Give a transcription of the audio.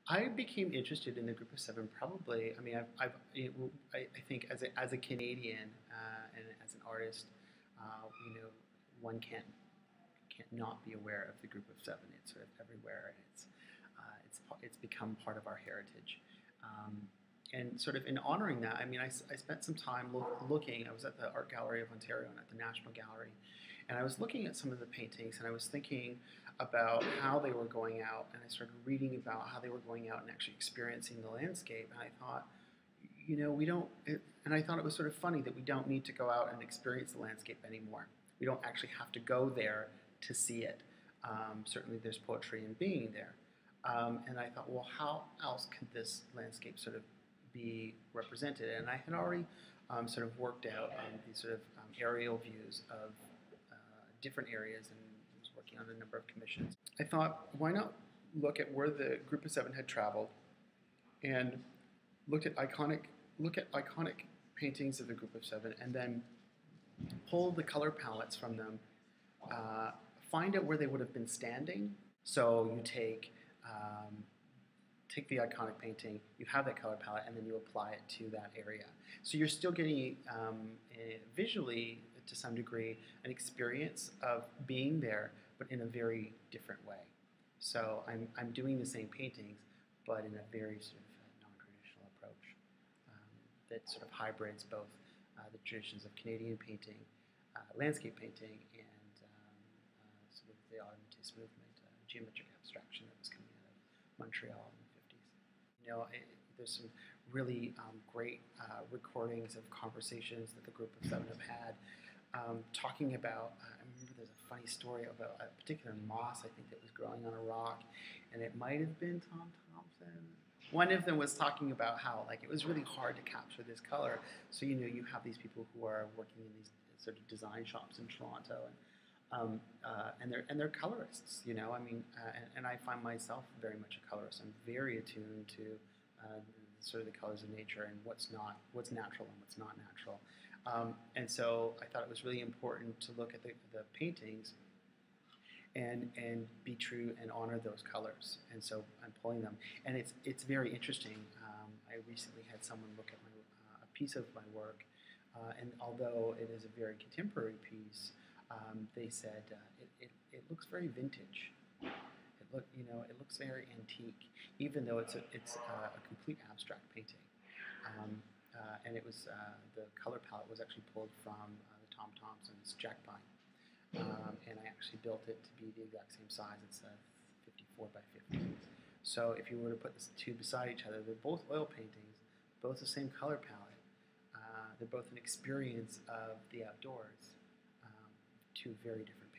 I became interested in the Group of Seven probably. I mean, I think as a Canadian and as an artist, you know, one can't not be aware of the Group of Seven. It's sort of everywhere, and it's become part of our heritage. And sort of in honoring that, I mean, I spent some time looking. I was at the Art Gallery of Ontario and at the National Gallery, and I was looking at some of the paintings, and I was thinking about how they were going out, and I started reading about how they were going out and actually experiencing the landscape, and I thought, you know, and I thought it was sort of funny that we don't need to go out and experience the landscape anymore. We don't actually have to go there to see it. Certainly there's poetry in being there. And I thought, well, how else could this landscape sort of be represented? And I had already sort of worked out these sort of aerial views of different areas and was working on a number of commissions. I thought, why not look at where the Group of Seven had traveled and look at iconic paintings of the Group of Seven and then pull the color palettes from them, find out where they would have been standing. So you take the iconic painting, you have that color palette, and then you apply it to that area. So you're still getting visually, to some degree, an experience of being there, but in a very different way. So I'm doing the same paintings, but in a very sort of non-traditional approach that sort of hybrids both the traditions of Canadian painting, landscape painting, and sort of the otherness movement, geometric abstraction that was coming out of Montreal in the 50s. You know, there's some really great recordings of conversations that the Group of Seven have had, talking about, I remember there's a funny story about a particular moss, I think, that was growing on a rock, and it might have been Tom Thomson. One of them was talking about how, like, it was really hard to capture this color. So, you know, you have these people who are working in these sort of design shops in Toronto, and they're colorists, you know. I mean, and I find myself very much a colorist. I'm very attuned to sort of the colors of nature and what's natural and what's not natural. And so I thought it was really important to look at the paintings and be true and honor those colors. And so I'm pulling them, and it's very interesting. I recently had someone look at a piece of my work, and although it is a very contemporary piece, they said it looks very vintage. It looks very antique, even though it's a complete abstract painting. And it was the color palette was actually pulled from the Tom Thomson's Jack Pine, and I actually built it to be the exact same size. It's 54 by 50. So if you were to put the two beside each other, they're both oil paintings, both the same color palette. They're both an experience of the outdoors. Two very different paintings.